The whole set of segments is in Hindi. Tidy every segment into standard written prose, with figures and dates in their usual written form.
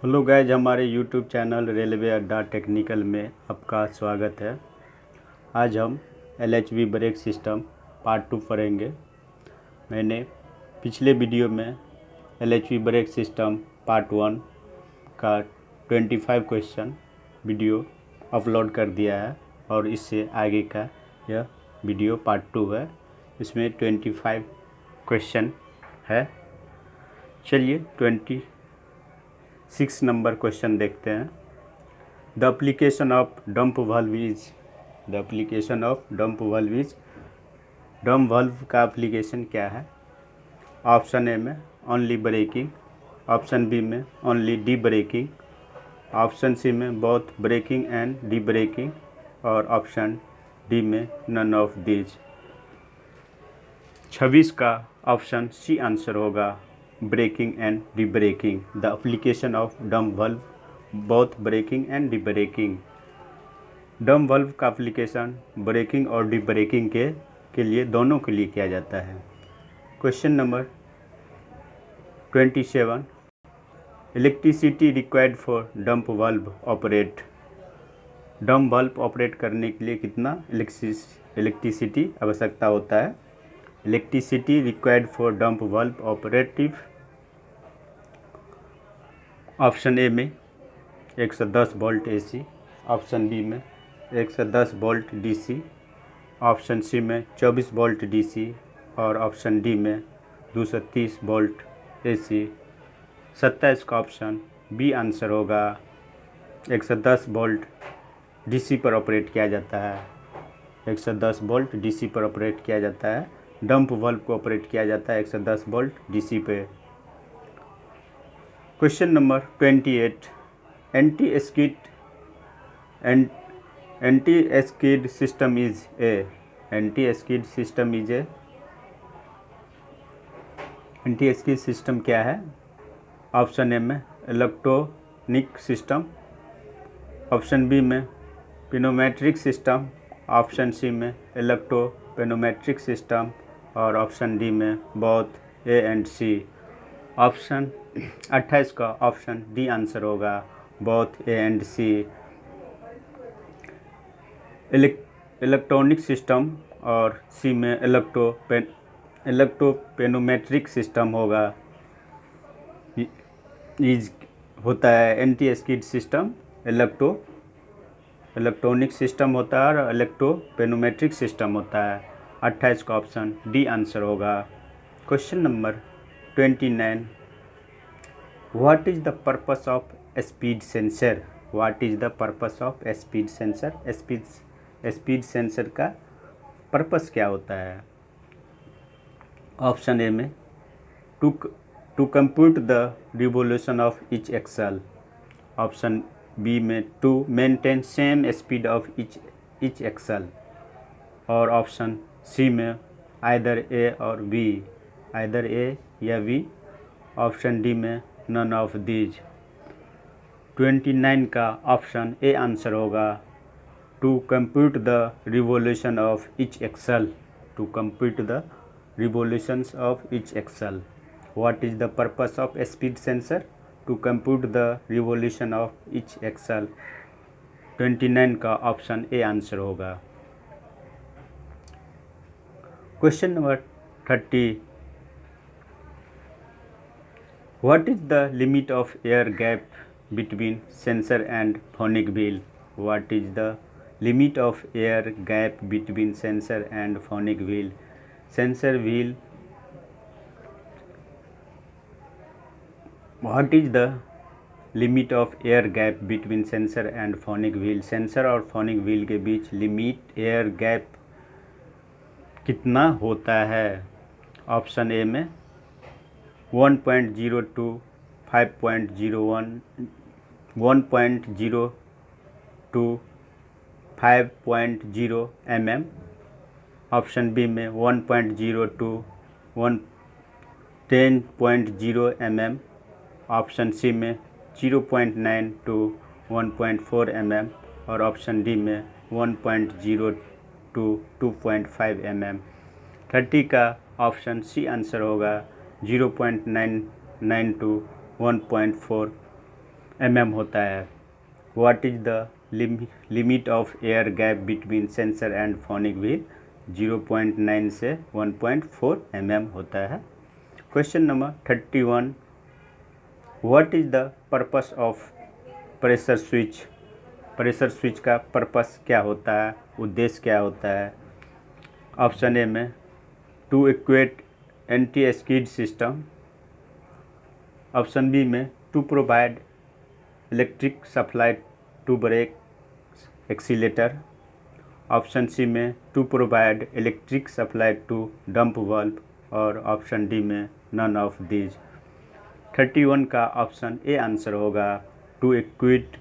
हेलो गाइज, हमारे यूट्यूब चैनल रेलवे अड्डा टेक्निकल में आपका स्वागत है। आज हम LHV ब्रेक सिस्टम पार्ट 2 पढ़ेंगे। मैंने पिछले वीडियो में LHV ब्रेक सिस्टम पार्ट 1 का 25 क्वेश्चन वीडियो अपलोड कर दिया है और इससे आगे का यह वीडियो पार्ट 2 है। इसमें 25 क्वेश्चन है। चलिए 26 नंबर क्वेश्चन देखते हैं। The application of dump valve is dump valve का एप्लीकेशन क्या है? ऑप्शन ए में ओनली ब्रेकिंग, ऑप्शन बी में only D braking, option C में both braking and D braking और ऑप्शन डी में नन ऑफ दीज। 26 का ऑप्शन सी आंसर होगा, braking and D braking. The application of dump valve both braking and D braking. Dump valve का एप्लीकेशन ब्रेकिंग और डी ब्रेकिंग के लिए दोनों के लिए किया जाता है। Question number 27, electricity required for dump valve operate. Dump valve operate करने के लिए कितना इलेक्ट्रिसिटी आवश्यकता होता है? Electricity required for dump valve operative. Option A में 110 वोल्ट AC, ऑप्शन बी में 110 वोल्ट DC, ऑप्शन सी में 24 वोल्ट DC और ऑप्शन डी में 230 वोल्ट AC। 27 का ऑप्शन बी आंसर होगा। 110 वोल्ट DC पर ऑपरेट किया जाता है। 110 वोल्ट DC पर ऑपरेट किया जाता है। डंप वाल्व को ऑपरेट किया जाता है 110 वोल्ट DC पे। Question number 28, anti skid system is a. Anti skid system क्या है? ऑप्शन ए में इलेक्ट्रॉनिक सिस्टम, ऑप्शन बी में पिनोमेट्रिक सिस्टम, ऑप्शन सी में इलेक्ट्रोपिनोमेट्रिक सिस्टम और ऑप्शन डी में both A and C. Option 28 का ऑप्शन डी आंसर होगा, both A and C. Electronic system और सी में इलेक्ट्रोपिनोमेट्रिक सिस्टम होगा। इज होता है anti skid system, electronic system होता है और इलेक्ट्रोपिनोमेट्रिक सिस्टम होता है। 28 का ऑप्शन डी आंसर होगा। Question number 29, what is the purpose of speed sensor. What is the purpose of speed sensor. Speed sensor का पर्पस क्या होता है? ऑप्शन ए में to compute the revolution of each axle, option B में to maintain same speed of each axle और ऑप्शन सी में आइदर ए और बी, आइदर ए या बी, ऑप्शन डी में नन ऑफ दीज। 29 का ऑप्शन ए आंसर होगा, to compute the revolution of each axle. To compute the revolutions of each axle. What is the purpose of speed sensor? To compute the revolution of each axle. 29 का ऑप्शन ए आंसर होगा। Question number 30, what is the limit of air gap between sensor and phonic wheel. What is the limit of air gap between sensor and phonic wheel. Sensor wheel, what is the limit of air gap between sensor and phonic wheel. Sensor और फोनिक व्हील के बीच लिमिट एयर गैप कितना होता है? ऑप्शन ए में 1.02, 5.01, 1.02, 5.0 mm, ऑप्शन बी में 1.02, 10.0 mm, ऑप्शन सी में 0.9 to 1.4 mm और ऑप्शन डी में 1.0 to 2.5 mm। 30 का ऑप्शन सी आंसर होगा, 0.99 to 1.4 mm होता है। What is the limit of air gap between sensor and phonic wheel? 0.9 से 1.4 mm होता है। Question number 31, what is the purpose of pressure switch? Pressure switch का पर्पस क्या होता है, उद्देश्य क्या होता है? ऑप्शन ए में to equate anti skid system, option B में to provide electric supply to brake accelerator, option C में to provide electric supply to dump valve, और ऑप्शन डी में नन ऑफ दीज। 31 का ऑप्शन ए आंसर होगा to equate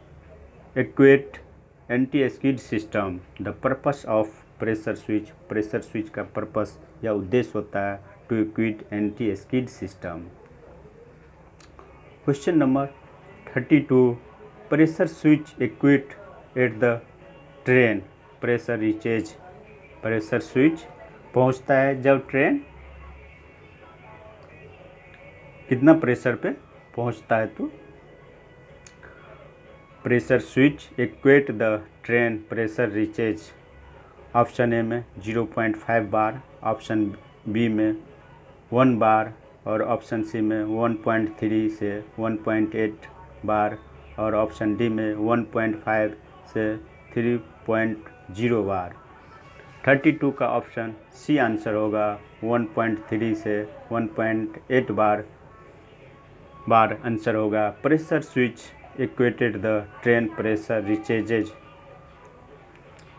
anti skid system. The purpose of pressure switch, pressure switch का पर्पस या उद्देश्य होता है to equate anti skid system. Question number 32, pressure switch इक्विट at the train pressure reaches. Pressure switch पहुंचता है जब ट्रेन कितना प्रेशर पे पहुंचता है? तो pressure switch equate the train pressure reaches. Option A में 0.5 बार, ऑप्शन बी में 1 बार, और ऑप्शन सी में 1.3 से 1.8 बार, और ऑप्शन डी में 1.5 से 3.0 बार। 32 का ऑप्शन सी आंसर होगा 1.3 से 1.8 बार आंसर होगा। Pressure switch equated the train pressure reaches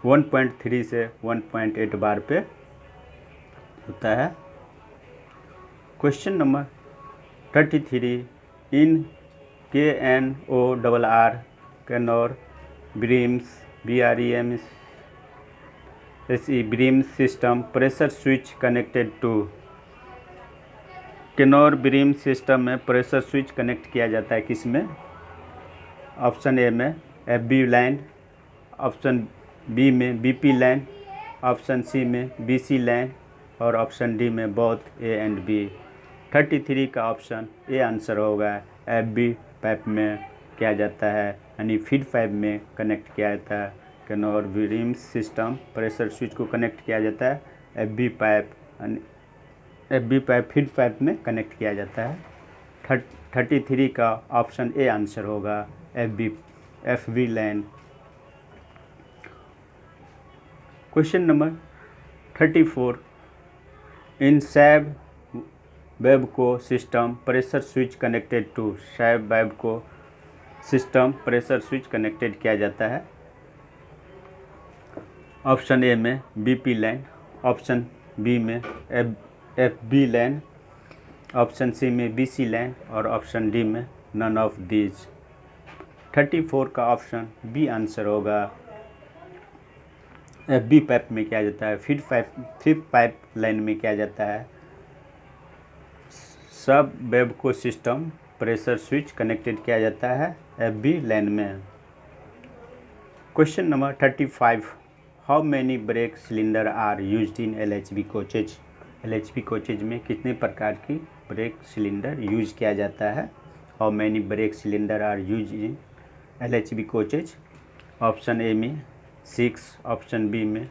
1.3 से 1.8 बार पे होता है। Question number 33, in KNORR Knorr Bremse Bremse system pressure switch connected to. Knorr Bremse system में प्रेशर स्विच कनेक्ट किया जाता है किस में? ऑप्शन ए में FB लाइन, ऑप्शन बी में BP लाइन, ऑप्शन सी में BC लाइन, और ऑप्शन डी में बोथ A एंड B। 33 का ऑप्शन ए आंसर होगा। FB पाइप में किया जाता है, यानी फीड पाइप में कनेक्ट किया जाता है। Knorr Bremse system pressure switch को कनेक्ट किया जाता है FB पाइप फीड पाइप में कनेक्ट किया जाता है। 33 का ऑप्शन ए आंसर होगा FB line. Question number 34, in SAB Wabco system pressure switch connected to. SAB Wabco system pressure switch connected किया जाता है। ऑप्शन ए में BP लाइन, ऑप्शन बी में FB लाइन, ऑप्शन सी में BC लाइन, और ऑप्शन डी में नन ऑफ दीज। 34 का ऑप्शन बी आंसर होगा। FB पाइप में किया जाता है, फीड पाइप लाइन में किया जाता है। SAB Wabco system pressure switch connected किया जाता है FB लाइन में। Question number 35, how many brake cylinder are used in LHB coaches. LHB coaches में कितने प्रकार की ब्रेक सिलेंडर यूज किया जाता है? How many brake cylinder are use in LHB coaches? Option A में 6, ऑप्शन बी में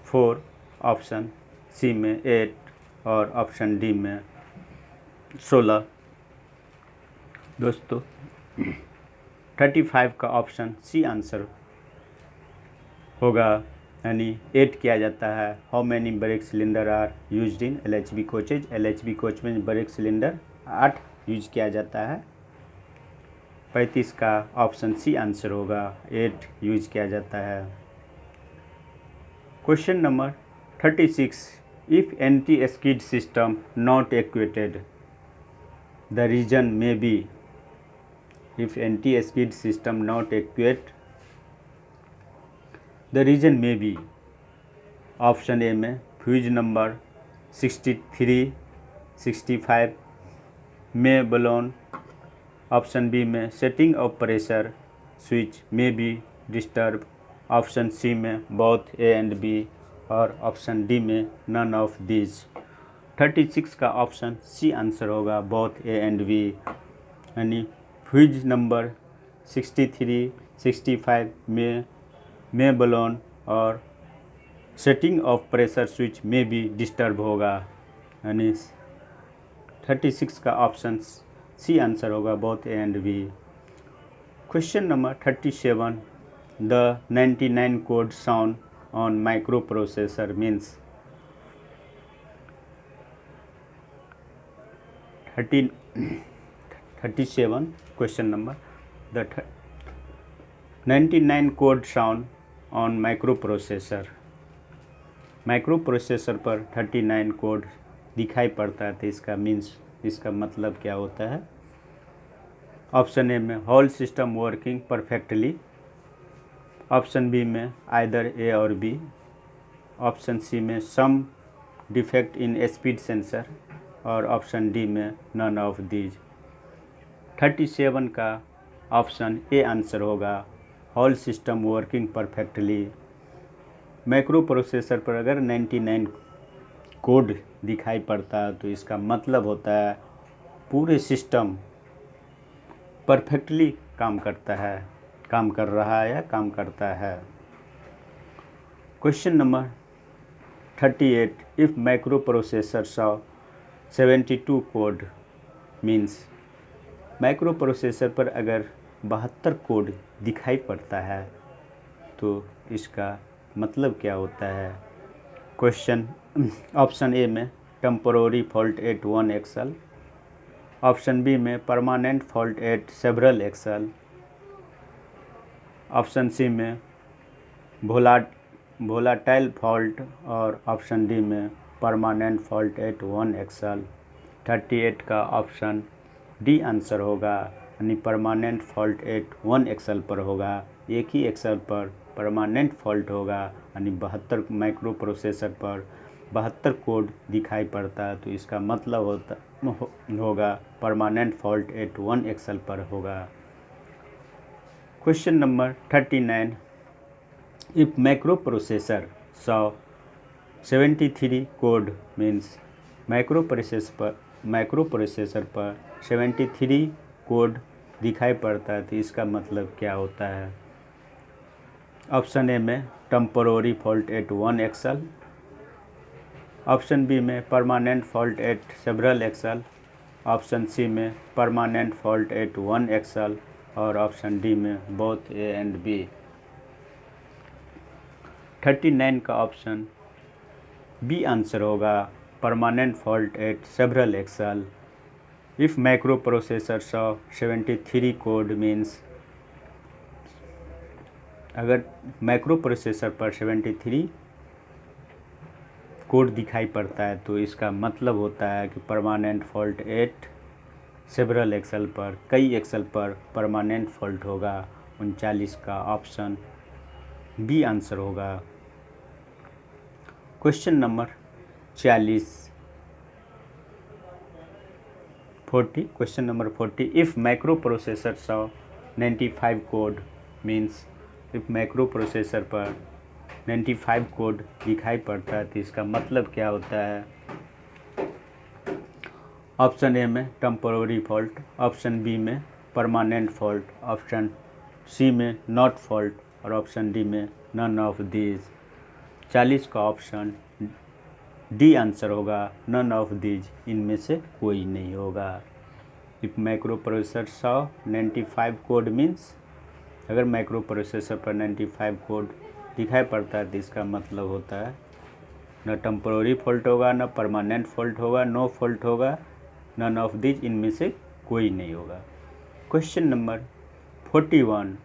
4, ऑप्शन सी में 8, और ऑप्शन डी में 16। दोस्तों 35 का ऑप्शन सी आंसर होगा, यानी 8 किया जाता है। How many brake cylinder are used in LHB coaches. LHB coach में ब्रेक सिलेंडर 8 यूज किया जाता है। 35 का ऑप्शन सी आंसर होगा, 8 यूज किया जाता है। Question number 36, if anti skid system not equated the reason may be. If anti skid system not equate the reason may be. Option A में fuse number 63, 65 may blown, option B में setting of pressure switch may be disturb, option C में बोथ A एंड B, और ऑप्शन डी में नन ऑफ दीज। 36 का ऑप्शन सी आंसर होगा, बोथ A एंड B, यानी फ्यूज नंबर 63, 65 में बलून और सेटिंग ऑफ प्रेशर स्विच में भी डिस्टर्ब होगा, यानी 36 का ऑप्शन सी आंसर होगा, both A and B. Question number 37, the 99 code sound on microprocessor means 37 question number, the 99 code sound on microprocessor पर 39 कोड दिखाई पड़ता है, तो इसका मीन्स, इसका मतलब क्या होता है। ऑप्शन ए में whole system working perfectly, option B में आइदर ए और बी, ऑप्शन सी में some defect in speed sensor, और ऑप्शन डी में नन ऑफ दीज। 37 का ऑप्शन ए आंसर होगा, whole system working perfectly. Microprocessor पर अगर 99 कोड दिखाई पड़ता है तो इसका मतलब होता है पूरे सिस्टम परफेक्टली काम करता है, काम कर रहा है या काम करता है। Question number 38, if microprocessor saw 72 code means, microprocessor पर अगर 72 कोड दिखाई पड़ता है तो इसका मतलब क्या होता है। क्वेश्चन ऑप्शन ए में temporary fault at one axle, option B में permanent fault at several axle, option C में वोलाटाइल फॉल्ट, और ऑप्शन डी में permanent fault at one axle. 38 का ऑप्शन डी आंसर होगा, यानी permanent fault at one axle पर होगा, एक ही एक्सल पर परमानेंट फॉल्ट होगा, यानी 72 माइक्रो प्रोसेसर पर 72 कोड दिखाई पड़ता है, तो इसका मतलब होगा permanent fault at one axle पर होगा। Question number 39, if microprocessor saw 73 code means, microprocessor पर 73 कोड दिखाई पड़ता है, तो इसका मतलब क्या होता है। ऑप्शन ए में temporary fault at one axle, option B में permanent fault at several axle, option C में permanent fault at one axle, और ऑप्शन डी में बोथ ए एंड बी। 39 का ऑप्शन बी आंसर होगा, permanent fault at several axle. If microprocessor saw 73 code means, अगर माइक्रो प्रोसेसर पर 73 कोड दिखाई पड़ता है तो इसका मतलब होता है कि permanent fault at several axle पर, कई एक्सल पर परमानेंट फॉल्ट होगा। 39 का ऑप्शन बी आंसर होगा। Question number 40, question number 40, if microprocessor saw 95 code means, if microprocessor पर 95 कोड दिखाई पड़ता है तो इसका मतलब क्या होता है। ऑप्शन ए में टेम्पोररी फॉल्ट, ऑप्शन बी में परमानेंट फॉल्ट, ऑप्शन सी में नॉट फॉल्ट, और ऑप्शन डी में नन ऑफ दीज। 40 का ऑप्शन डी आंसर होगा, नन ऑफ दीज, इनमें से कोई नहीं होगा। If microprocessor saw 95 code means, अगर माइक्रो प्रोसेसर पर 95 कोड दिखाई पड़ता है तो इसका मतलब होता है न टेम्पोररी फॉल्ट होगा, न परमानेंट फॉल्ट होगा, नो फॉल्ट होगा, नन ऑफ दीज, इनमें से कोई नहीं होगा। Question number 41,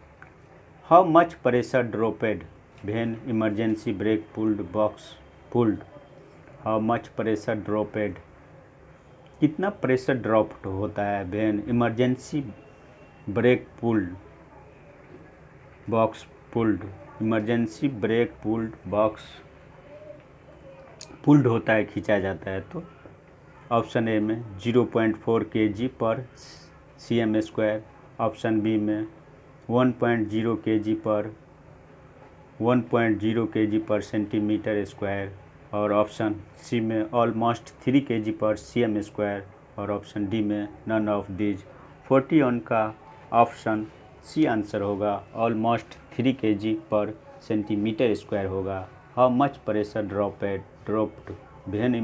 how much pressure dropped when emergency brake pulled box pulled, how much pressure dropped, कितना प्रेशर ड्रॉप होता है when emergency brake pulled box pulled, emergency brake pulled box pulled होता है, खींचा जाता है तो। ऑप्शन ए में 0.4 kg per cm square, option B में 1.0 kg पर 1.0 kg पर सेंटीमीटर स्क्वायर, और ऑप्शन सी में almost 3 kg per cm square, और ऑप्शन डी में नन ऑफ दीज। 41 का ऑप्शन सी आंसर होगा। Almost 3 kg per centimetre square होगा। How much pressure dropped when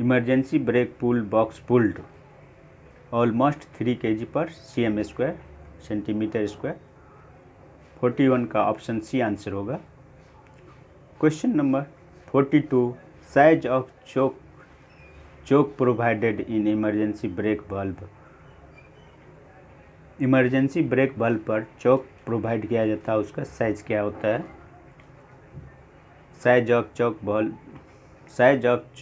emergency brake pull box pulled. Almost 3 kg per cm square centimetre square. 41 का ऑप्शन सी आंसर होगा। Question number 42 size of choke provided in emergency brake bulb. Emergency brake bulb पर चौक प्रोवाइड किया जाता है, उसका साइज क्या होता है। Size of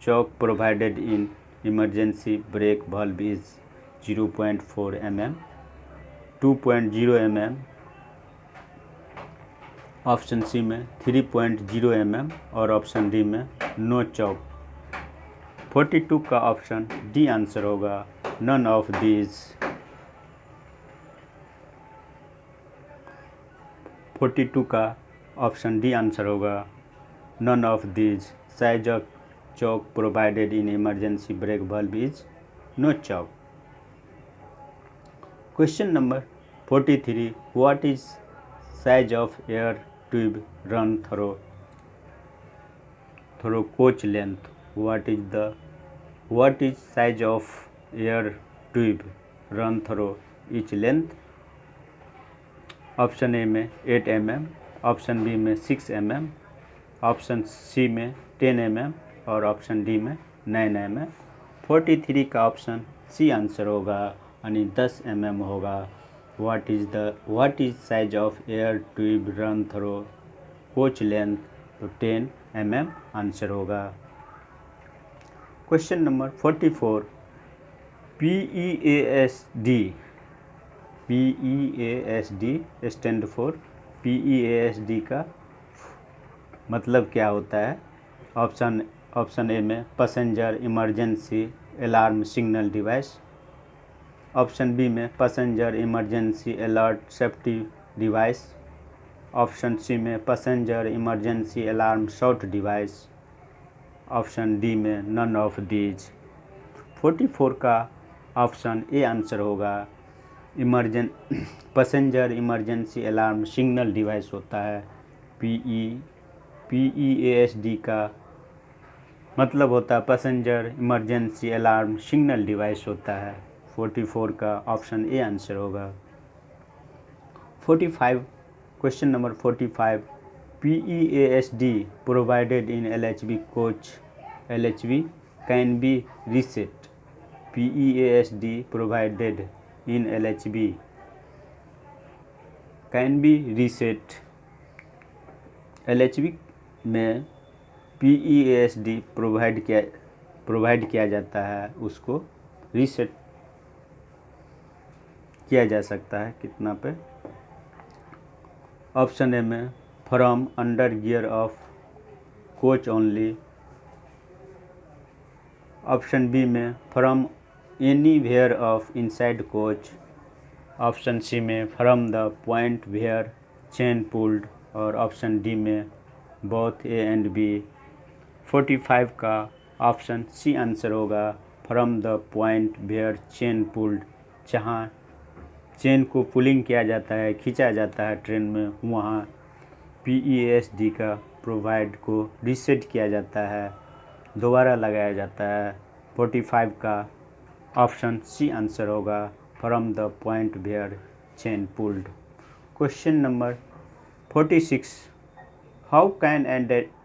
choke provided in emergency brake bulb is 0.4 mm, 2.0 mm, option C में 3.0 mm और ऑप्शन डी में नो चौक। 42 का ऑप्शन डी आंसर होगा। None of these. 42 का ऑप्शन डी आंसर होगा। None of these size of choke provided in emergency brake bulb is no choke. Question number 43 what is size of air tube run through coach length. what is size of air tube run through each length। Option A में 8 mm, ऑप्शन बी में 6 mm, ऑप्शन सी में 10 mm और ऑप्शन डी में 9 mm। 43 का ऑप्शन सी आंसर होगा यानी 10 mm होगा। What is size of air tube run through coach length, तो 10 mm आंसर होगा। Question number 44 PEASD stand for PEASD का मतलब क्या होता है। ऑप्शन ए में passenger emergency alarm signal device, option B में passenger emergency alert safety device, option C में passenger emergency alarm shot device, option D में नन ऑफ दीज। 44 का ऑप्शन ए आंसर होगा। Passenger emergency alarm signal device होता है। PEASD का मतलब होता है passenger emergency alarm signal device होता है। 44 का ऑप्शन ए आंसर होगा। 45 question number 45 PEASD provided in LHB coach LHB can be reset। PEASD provided in LHB can be reset। LHB में PEASD प्रोवाइड किया जाता है, उसको रीसेट किया जा सकता है कितना पे। ऑप्शन ए में from under gear of coach only, option B में from anywhere of inside coach, option C में from the point where chain pulled और ऑप्शन डी में बोथ ए एंड बी। 45 का ऑप्शन सी आंसर होगा। From the point where chain pulled, जहाँ चेन को पुलिंग किया जाता है, खींचा जाता है ट्रेन में, वहाँ PEASD का प्रोवाइड को रीसेट किया जाता है, दोबारा लगाया जाता है। 45 का ऑप्शन सी आंसर होगा। From the point where chain pulled. Question number 46 how can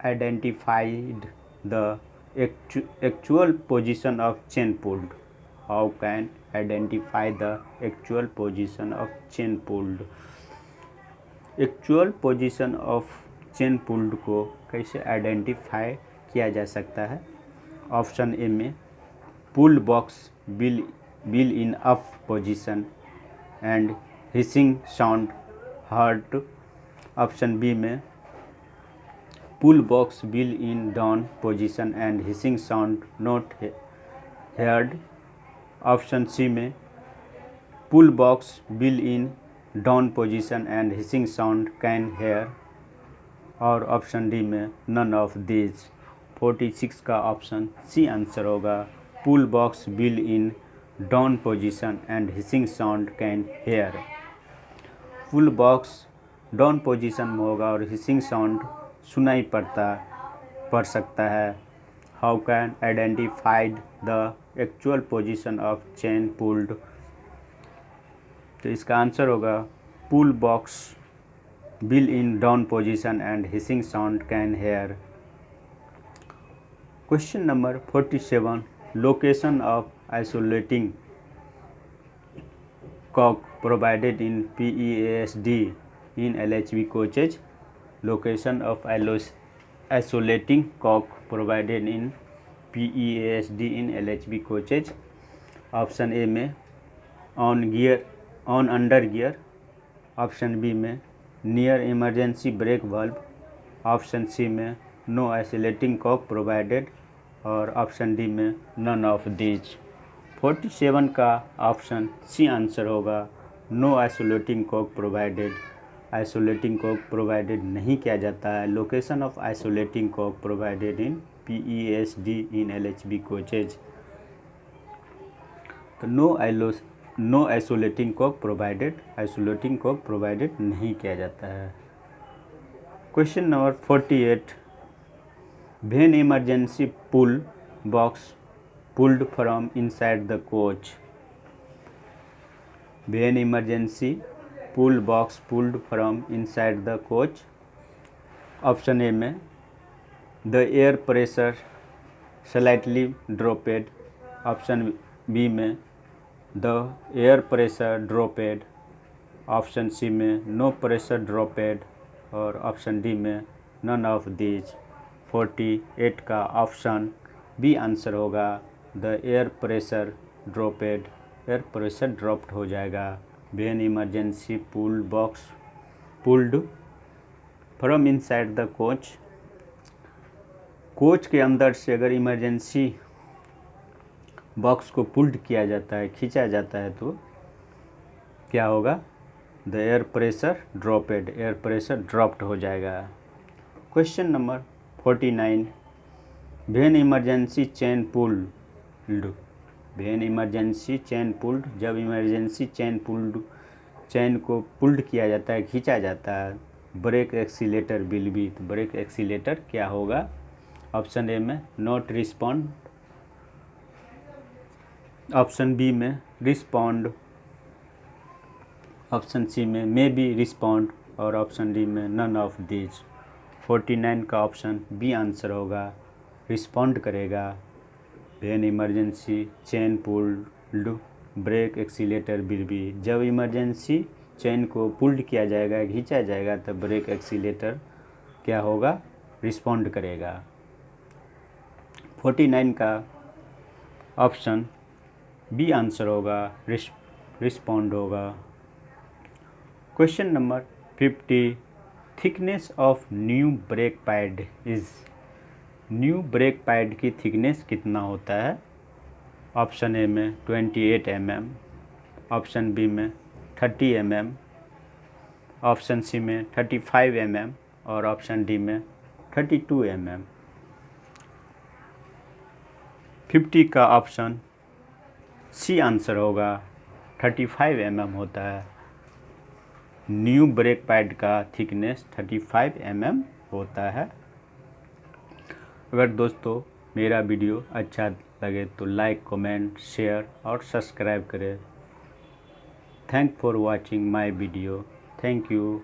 identified the actual position of chain pulled. How can identify the actual position of chain pulled. Actual position of chain pulled को कैसे आइडेंटिफाई किया जा सकता है। ऑप्शन ए में pull box will in up position and hissing sound heard, option B में pull box will in down position and hissing sound not heard, option C में pull box will in down position and hissing sound can hear और ऑप्शन डी में नन ऑफ दीज। 46 का ऑप्शन सी आंसर होगा। Pull box will in down position and hissing sound can hear. Pull box down position में होगा और हिसिंग साउंड सुनाई पड़ सकता है. How can identified the actual position of chain pulled. तो इसका आंसर होगा pull box will in down position and hissing sound can hear. Question number 47. Location of isolating cock provided in PEASD in LHB coaches. Location of isolating cock provided in PEASD in LHB coaches. Option A में on under gear. Option B में near emergency brake valve. Option C में नो आइसोलेटिंग कॉक प्रोवाइडेड और ऑप्शन डी में नन ऑफ दीज. 47 का ऑप्शन सी आंसर होगा no isolating cock provided. Isolating cock provided नहीं किया जाता है. Location of isolating cock provided in PESD in LHB coaches. तो no isolating cock provided, isolating cock provided नहीं किया जाता है. Question number 48. When emergency pull box pulled from inside the coach. When emergency pull box pulled from inside the coach. Option A में the air pressure slightly dropped. Option B में the air pressure dropped. Option C में नो प्रेशर ड्रॉपेड और ऑप्शन डी में नन ऑफ दीज. 48 का ऑप्शन बी आंसर होगा the air pressure dropped. Air pressure dropped हो जाएगा. When emergency pull box pulled from inside the coach. Coach के अंदर से अगर इमरजेंसी बॉक्स को पुल्ड किया जाता है, खींचा जाता है, तो क्या होगा? The air pressure dropped. Air pressure dropped हो जाएगा. Question number 49. When emergency chain pulled. When emergency chain pulled. जब इमरजेंसी चेन को पुल्ड किया जाता है, खींचा जाता है, ब्रेक एक्सीलेटर विल बी. तो ब्रेक एक्सीलेटर क्या होगा? ऑप्शन ए में नॉट रिस्पॉन्ड. ऑप्शन बी में रिस्पॉन्ड. ऑप्शन सी में मे बी रिस्पॉन्ड और ऑप्शन डी में नन ऑफ दीज. 49 का ऑप्शन बी आंसर होगा, रिस्पॉन्ड करेगा. When emergency chain pulled brake accelerator will be. जब इमरजेंसी चेन को पुल्ड किया जाएगा, खींचा जाएगा, तब ब्रेक एक्सीलेटर क्या होगा? रिस्पॉन्ड करेगा. 49 का ऑप्शन बी आंसर होगा, रिस्पॉन्ड होगा. Question number 50. Thickness of new brake pad is. New brake pad की थिकनेस कितना होता है? ऑप्शन ए में 28 mm. ऑप्शन बी में 30 mm. ऑप्शन सी में 35 mm और ऑप्शन डी में 32 mm. 50 का ऑप्शन सी आंसर होगा, 35 mm होता है. न्यू ब्रेक पैड का थिकनेस 35 mm होता है. अगर दोस्तों मेरा वीडियो अच्छा लगे तो लाइक, कमेंट, शेयर और सब्सक्राइब करें. Thank for watching my video. Thank you.